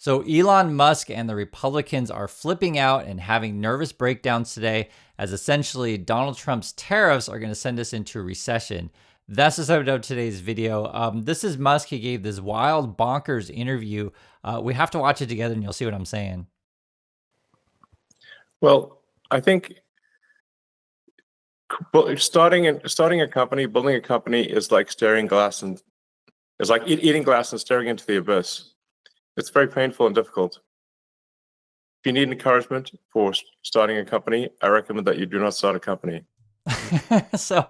So Elon Musk and the Republicans are flipping out and having nervous breakdowns today as essentially Donald Trump's tariffs are going to send us into a recession. That's the subject of today's video. This is Musk. He gave this wild, bonkers interview. We have to watch it together and you'll see what I'm saying. Well, I think starting a company, building a company is like eating glass and staring into the abyss. It's very painful and difficult. If you need encouragement for starting a company, I recommend that you do not start a company. So,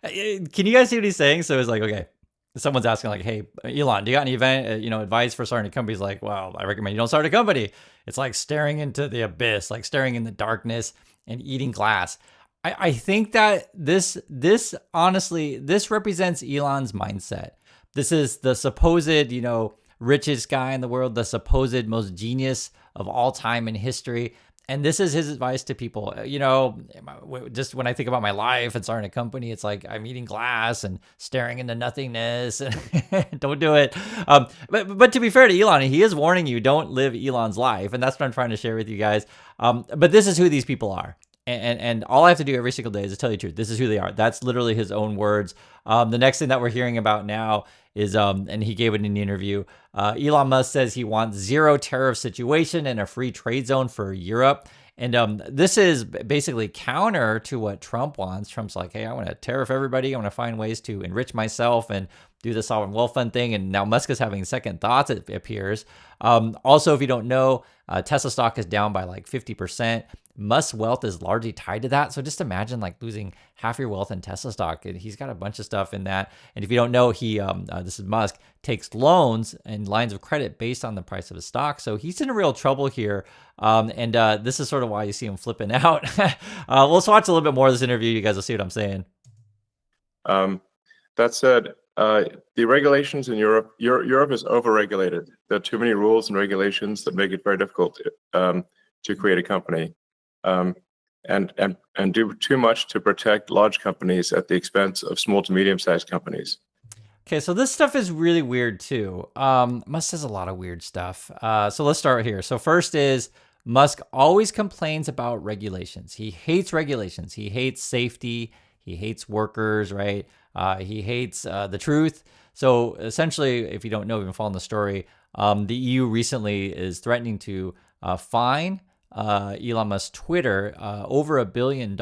can you guys see what he's saying? So it's like, okay, someone's asking like, hey, Elon, do you got any advice for starting a company? He's like, well, I recommend you don't start a company. It's like staring into the abyss, like staring in the darkness and eating glass. I think that this honestly, this represents Elon's mindset. This is the supposed, richest guy in the world, the supposed most genius of all time in history. And this is his advice to people. Just when I think about my life and starting a company, it's like I'm eating glass and staring into nothingness. Don't do it. But to be fair to Elon, he is warning you, don't live Elon's life. And that's what I'm trying to share with you guys. But this is who these people are. And all I have to do every single day is to tell you the truth. This is who they are. That's literally his own words. The next thing that we're hearing about now is, and he gave it in the interview, Elon Musk says he wants zero tariff situation and a free trade zone for Europe. And this is basically counter to what Trump wants. Trump's like, hey, I want to tariff everybody. I want to find ways to enrich myself and do the sovereign wealth fund thing. And now Musk is having second thoughts, it appears. Also, if you don't know, Tesla stock is down by like 50%. Musk's wealth is largely tied to that. So just imagine like losing half your wealth in Tesla stock. And he's got a bunch of stuff in that. And if you don't know, he, this is Musk, takes loans and lines of credit based on the price of his stock. So he's in real trouble here. This is sort of why you see him flipping out. Let's watch a little bit more of this interview. You guys will see what I'm saying. That said, the regulations in Europe is overregulated. There are too many rules and regulations that make it very difficult to create a company. And do too much to protect large companies at the expense of small to medium-sized companies. Okay, so this stuff is really weird too. Musk says a lot of weird stuff. So let's start here. So first is Musk always complains about regulations. He hates regulations. He hates safety. He hates workers, right? He hates the truth. So essentially, if you don't know, you've been following the story, the EU recently is threatening to fine Elon Musk's Twitter over $1 billion.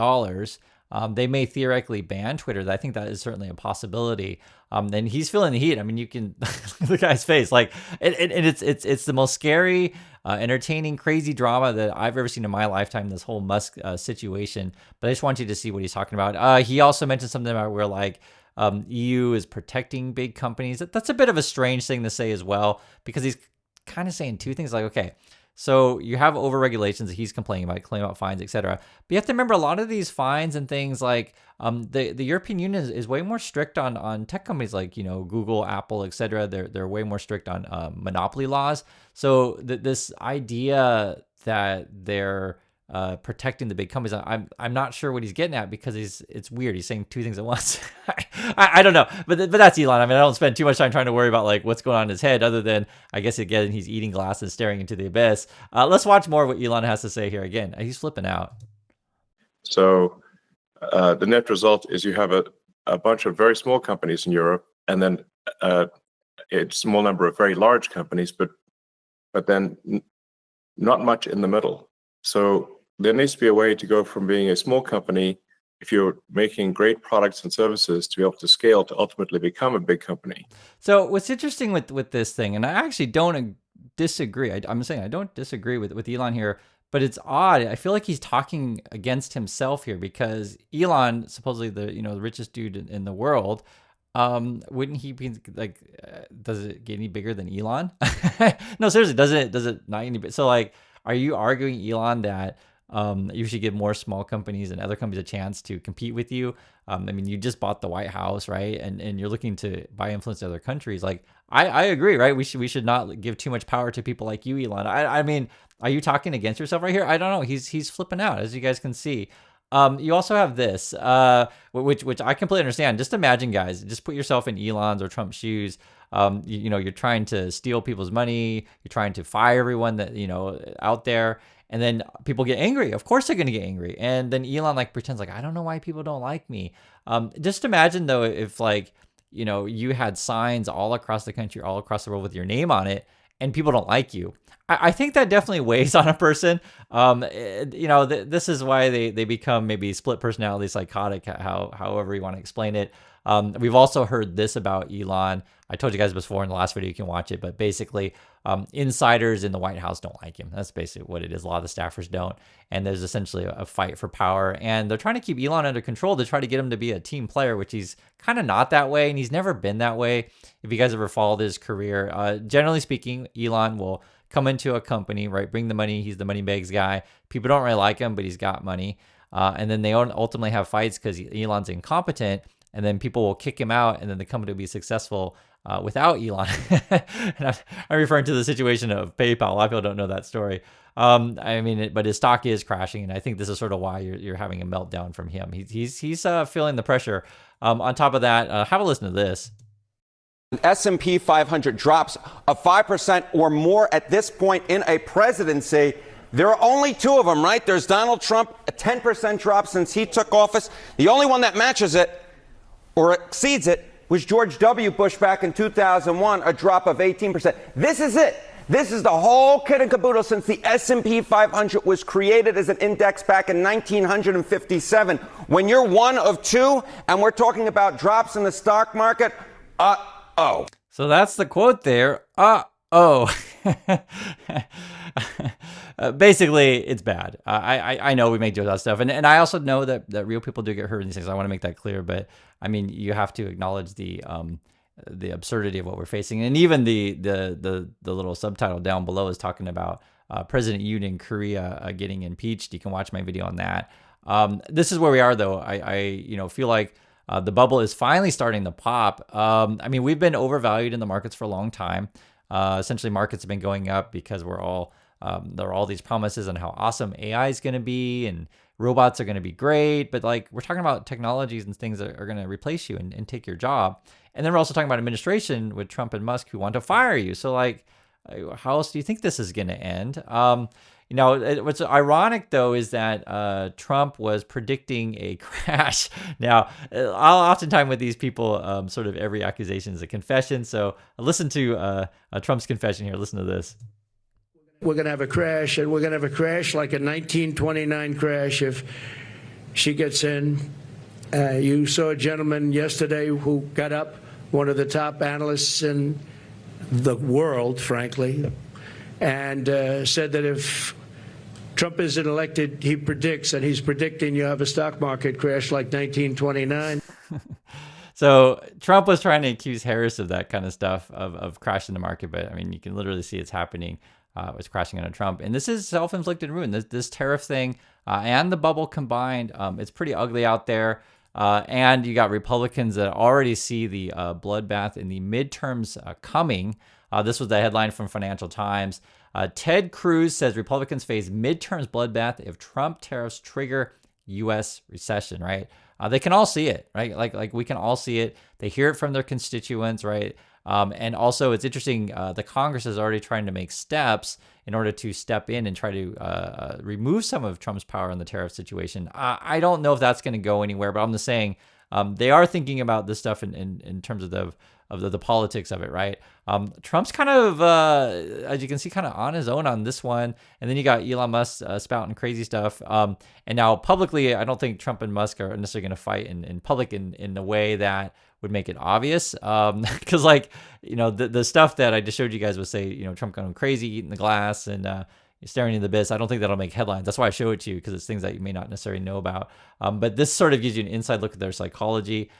They may theoretically ban Twitter. I think that is certainly a possibility. And he's feeling the heat. I mean, you can the guy's face, like, and it's the most scary, entertaining, crazy drama that I've ever seen in my lifetime. This whole Musk situation. But I just want you to see what he's talking about. He also mentioned something about where like EU is protecting big companies. That's a bit of a strange thing to say as well, because he's kind of saying two things. Like, okay, so you have over regulations that he's complaining about fines, etc. But you have to remember a lot of these fines and things like the European Union is way more strict on tech companies like Google, Apple, etc. They're way more strict on monopoly laws. So this idea that they're protecting the big companies, I'm not sure what he's getting at, because it's weird. He's saying two things at once. I don't know, but that's Elon. I mean, I don't spend too much time trying to worry about like what's going on in his head, other than I guess again he's eating glass and staring into the abyss. Let's watch more of what Elon has to say here. Again, he's flipping out. So the net result is you have a bunch of very small companies in Europe, and then a small number of very large companies, but then not much in the middle. So there needs to be a way to go from being a small company, if you're making great products and services, to be able to scale to ultimately become a big company. So what's interesting with this thing, and I actually don't disagree. I'm saying I don't disagree with Elon here, but it's odd. I feel like he's talking against himself here, because Elon, supposedly the richest dude in the world, wouldn't he be like? Does it get any bigger than Elon? No, seriously, does it not any bit? So like, are you arguing, Elon, that you should give more small companies and other companies a chance to compete with you? I mean, you just bought the White House, right? And you're looking to buy influence in other countries. Like, I agree, right? We should not give too much power to people like you, Elon. I mean, are you talking against yourself right here? I don't know. He's flipping out, as you guys can see. You also have this, which I completely understand. Just imagine, guys, just put yourself in Elon's or Trump's shoes. You're trying to steal people's money. You're trying to fire everyone that, out there. And then people get angry. Of course they're going to get angry. And then Elon like pretends like, I don't know why people don't like me. Just imagine though, if like, you had signs all across the country, all across the world with your name on it, and people don't like you. I think that definitely weighs on a person. This is why they become maybe split personality, psychotic, however you want to explain it. We've also heard this about Elon. I told you guys before in the last video, you can watch it, but basically insiders in the White House don't like him. That's basically what it is. A lot of the staffers don't. And there's essentially a fight for power. And they're trying to keep Elon under control to try to get him to be a team player, which he's kind of not that way. And he's never been that way. If you guys ever followed his career, generally speaking, Elon will come into a company, right? Bring the money. He's the money bags guy. People don't really like him, but he's got money. And then they ultimately have fights because Elon's incompetent. And then people will kick him out, and then the company will be successful without Elon. And I'm referring to the situation of PayPal. A lot of people don't know that story. But his stock is crashing, and I think this is sort of why you're having a meltdown from him. He's feeling the pressure. On top of that, have a listen to this. S&P 500 drops of 5% or more at this point in a presidency. There are only two of them, right? There's Donald Trump, a 10% drop since he took office. The only one that matches it or exceeds it was George W. Bush back in 2001, a drop of 18%. This is it. This is the whole kit and caboodle since the S&P 500 was created as an index back in 1957. When you're one of two and we're talking about drops in the stock market, So that's the quote there. Basically, it's bad. I know we make jokes about stuff, and I also know that real people do get hurt in these things. I want to make that clear, but I mean, you have to acknowledge the absurdity of what we're facing, and even the little subtitle down below is talking about President Yoon in Korea getting impeached. You can watch my video on that. This is where we are, though. I feel like the bubble is finally starting to pop. We've been overvalued in the markets for a long time. Essentially, markets have been going up because there are all these promises on how awesome AI is going to be and robots are going to be great. But like, we're talking about technologies and things that are going to replace you and take your job. And then we're also talking about administration with Trump and Musk who want to fire you. So like, how else do you think this is going to end? What's ironic, though, is that Trump was predicting a crash. Now, oftentimes with these people, sort of every accusation is a confession. So listen to Trump's confession here. Listen to this. We're going to have a crash, and we're going to have a crash like a 1929 crash if she gets in. You saw a gentleman yesterday who got up, one of the top analysts in the world, frankly, and said that if Trump isn't elected, he predicts, and he's predicting you have a stock market crash like 1929. So Trump was trying to accuse Harris of that kind of stuff, of crashing the market. But I mean, you can literally see it's happening. It's crashing under Trump. And this is self-inflicted ruin. This tariff thing and the bubble combined, it's pretty ugly out there. And you got Republicans that already see the bloodbath in the midterms coming. This was the headline from Financial Times. Ted Cruz says Republicans face midterms bloodbath if Trump tariffs trigger U.S. recession, right? They can all see it, right? Like we can all see it. They hear it from their constituents, right? And also it's interesting, the Congress is already trying to make steps in order to step in and try to remove some of Trump's power in the tariff situation. I don't know if that's going to go anywhere, but I'm just saying they are thinking about this stuff in terms of the politics of it, right? Trump's kind of, as you can see, kind of on his own on this one. And then you got Elon Musk spouting crazy stuff. And now publicly, I don't think Trump and Musk are necessarily going to fight in public in a way that would make it obvious. Because the stuff that I just showed you guys would say, Trump going crazy, eating the glass and staring into the abyss. I don't think that'll make headlines. That's why I show it to you, because it's things that you may not necessarily know about. But this sort of gives you an inside look at their psychology.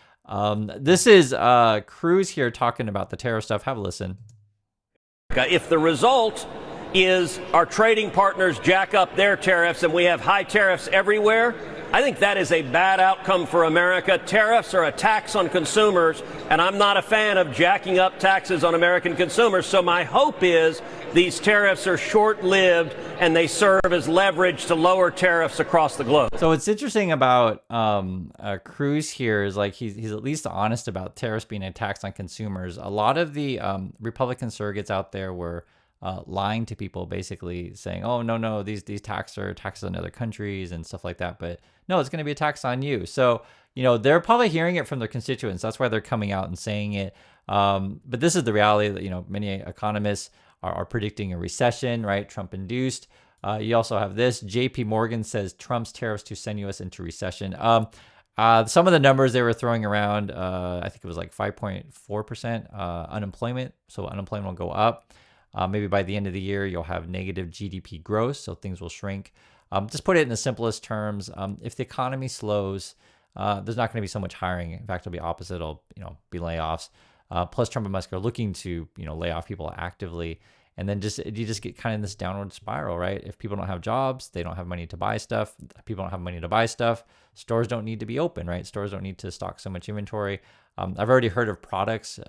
This is Cruz here talking about the tariff stuff. Have a listen. If the result is our trading partners jack up their tariffs and we have high tariffs everywhere, I think that is a bad outcome for America. Tariffs are a tax on consumers, and I'm not a fan of jacking up taxes on American consumers. So my hope is these tariffs are short-lived and they serve as leverage to lower tariffs across the globe. So what's interesting about Cruz here is like he's at least honest about tariffs being a tax on consumers. A lot of the Republican surrogates out there were lying to people, basically saying, "Oh no, these taxes are taxes on other countries and stuff like that." But no, it's going to be a tax on you. So they're probably hearing it from their constituents. That's why they're coming out and saying it. But this is the reality that many economists are predicting a recession, right? Trump induced. You also have this. JP Morgan says Trump's tariffs to send US into recession. Some of the numbers they were throwing around, I think it was like 5.4% unemployment. So unemployment will go up. Maybe by the end of the year, you'll have negative GDP growth. So things will shrink. Just put it in the simplest terms. If the economy slows, there's not going to be so much hiring. In fact, it'll be opposite. It'll be layoffs. Plus, Trump and Musk are looking to lay off people actively, and then you just get kind of in this downward spiral, right? If people don't have jobs, they don't have money to buy stuff. People don't have money to buy stuff. Stores don't need to be open, right? Stores don't need to stock so much inventory. I've already heard of products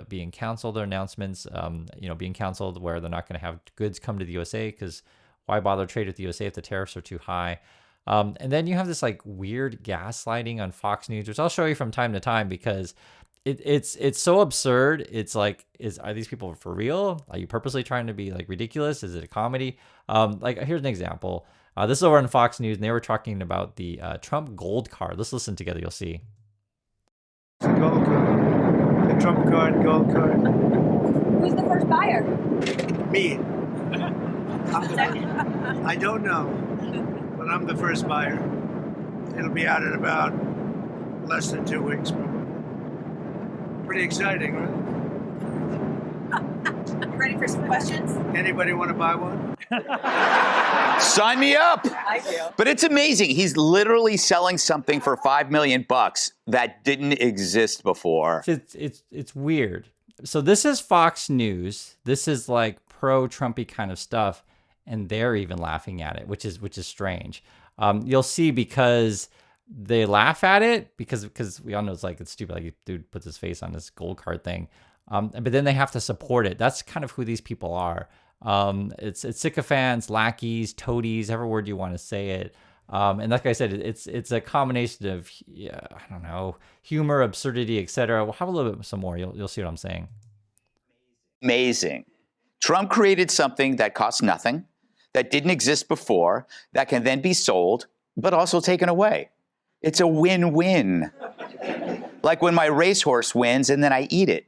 being canceled, or announcements being canceled, where they're not going to have goods come to the USA because why bother trade with the USA if the tariffs are too high? And then you have this like weird gaslighting on Fox News, which I'll show you from time to time because it's so absurd. It's like, are these people for real? Are you purposely trying to be like ridiculous? Is it a comedy? Like here's an example. This is over on Fox News, and they were talking about the Trump gold card. Let's listen together. You'll see. The gold card. The Trump card, gold card. Who's the first buyer? Me. I don't know, but I'm the first buyer. It'll be out in about less than 2 weeks, probably. Pretty exciting, right? You ready for some questions? Anybody want to buy one? Sign me up. I do. But it's amazing. He's literally selling something for $5 million that didn't exist before. It's weird. So this is Fox News. This is like pro-Trumpy kind of stuff, and they're even laughing at it, which is strange. You'll see because they laugh at it because we all know it's stupid. Like, dude puts his face on this gold card thing. But then they have to support it. That's kind of who these people are. It's sycophants, lackeys, toadies, every word you want to say it. And like I said, it's a combination of, I don't know, humor, absurdity, etc. We'll have a little bit some more. You'll see what I'm saying. Amazing. Trump created something that costs nothing, that didn't exist before, that can then be sold, but also taken away. It's a win-win. Like when my racehorse wins and then I eat it.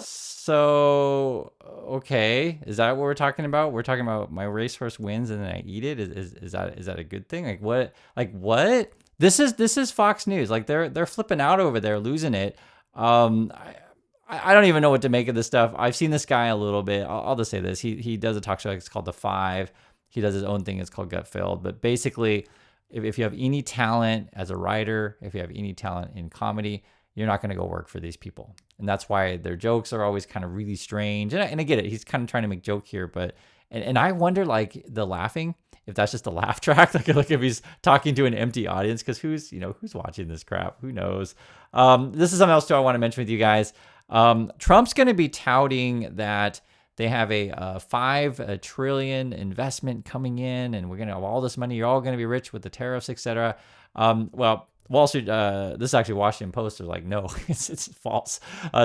So, okay, is that what we're talking about? We're talking about my racehorse wins and then I eat it. Is that a good thing? Like what? This is Fox News. Like they're flipping out over there, losing it. I don't even know what to make of this stuff. I've seen this guy a little bit. I'll just say this. He does a talk show. It's called The Five. He does his own thing. It's called Gut Filled. But basically, if you have any talent as a writer, if you have any talent in comedy, you're not going to go work for these people. And that's why their jokes are always kind of really strange. And I get it. He's kind of trying to make joke here. But and I wonder, like, the laughing, if that's just a laugh track, like if he's talking to an empty audience, because who's watching this crap? Who knows? This is something else, too, I want to mention with you guys. Trump's going to be touting that they have a $5 trillion investment coming in, and we're going to have all this money. You're all going to be rich with the tariffs, etc. Well, Wall Street, this is actually Washington Post. They're like, no, it's false.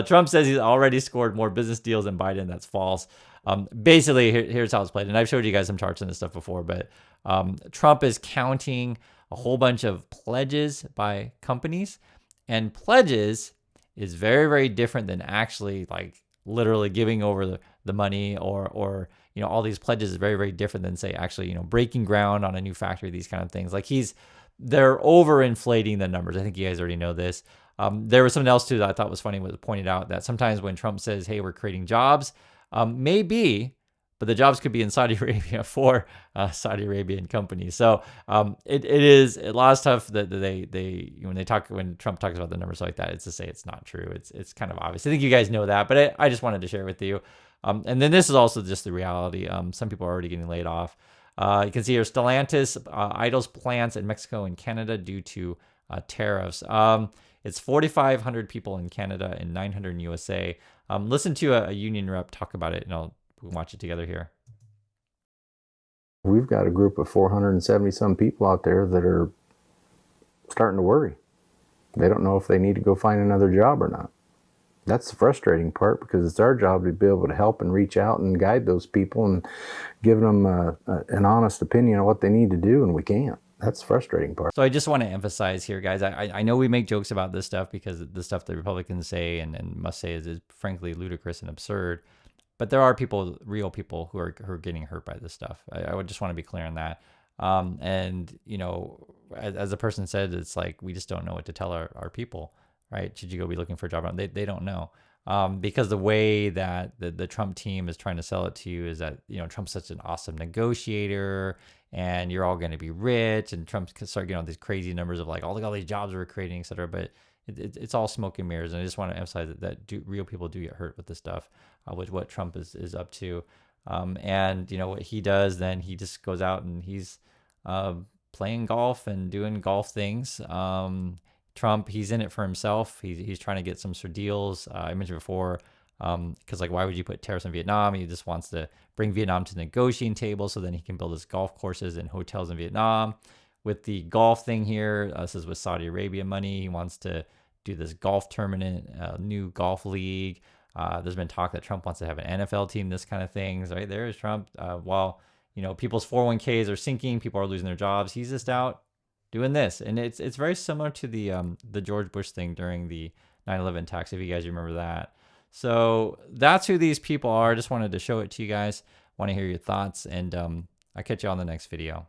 Trump says he's already scored more business deals than Biden. That's false. Basically, here's how it's played. And I've showed you guys some charts on this stuff before, but Trump is counting a whole bunch of pledges by companies, and pledges is very, very different than actually like literally giving over the money or all these pledges is very, very different than say actually, breaking ground on a new factory, these kind of things. Like they're overinflating the numbers. I think you guys already know this. There was something else too that I thought was funny, was pointed out that sometimes when Trump says, hey, we're creating jobs, maybe, but the jobs could be in Saudi Arabia for Saudi Arabian companies. So it is a lot of stuff that when Trump talks about the numbers like that, it's to say it's not true. It's kind of obvious. I think you guys know that, but I just wanted to share with you. And then this is also just the reality. Some people are already getting laid off. You can see here Stellantis idles plants in Mexico and Canada due to tariffs. It's 4,500 people in Canada and 900 in USA. Listen to a union rep talk about it, and we'll watch it together here. We've got a group of 470 some people out there that are starting to worry. They don't know if they need to go find another job or not. That's the frustrating part, because it's our job to be able to help and reach out and guide those people and give them an honest opinion on what they need to do, and we can't. That's the frustrating part. So I just want to emphasize here, guys, I know we make jokes about this stuff because the stuff the Republicans say and must say is frankly ludicrous and absurd. But there are people, real people, who are getting hurt by this stuff. I would just want to be clear on that. And, you know, as the person said, it's like we just don't know what to tell our people, right? Should you go be looking for a job? They don't know. Because the way that the Trump team is trying to sell it to you is that, you know, Trump's such an awesome negotiator and you're all going to be rich, and Trump can start getting all these crazy numbers of like, all these jobs we're creating, et cetera. But it's all smoke and mirrors. And I just want to emphasize that real people do get hurt with this stuff, with what Trump is up to. And, you know, what he does, then he just goes out and he's playing golf and doing golf things. Trump, he's in it for himself. He's trying to get some sort of deals. I mentioned before, because like, why would you put tariffs on Vietnam? He just wants to bring Vietnam to the negotiating table so then he can build his golf courses and hotels in Vietnam. With the golf thing here, this is with Saudi Arabia money. He wants to do this golf tournament, new golf league. There's been talk that Trump wants to have an NFL team, this kind of things. Right there is Trump. While, you know, people's 401ks are sinking, people are losing their jobs, he's just out doing this. And it's very similar to the George Bush thing during the 9/11 attacks, if you guys remember that. So that's who these people are. I just wanted to show it to you guys. Want to hear your thoughts, and I'll catch you on the next video.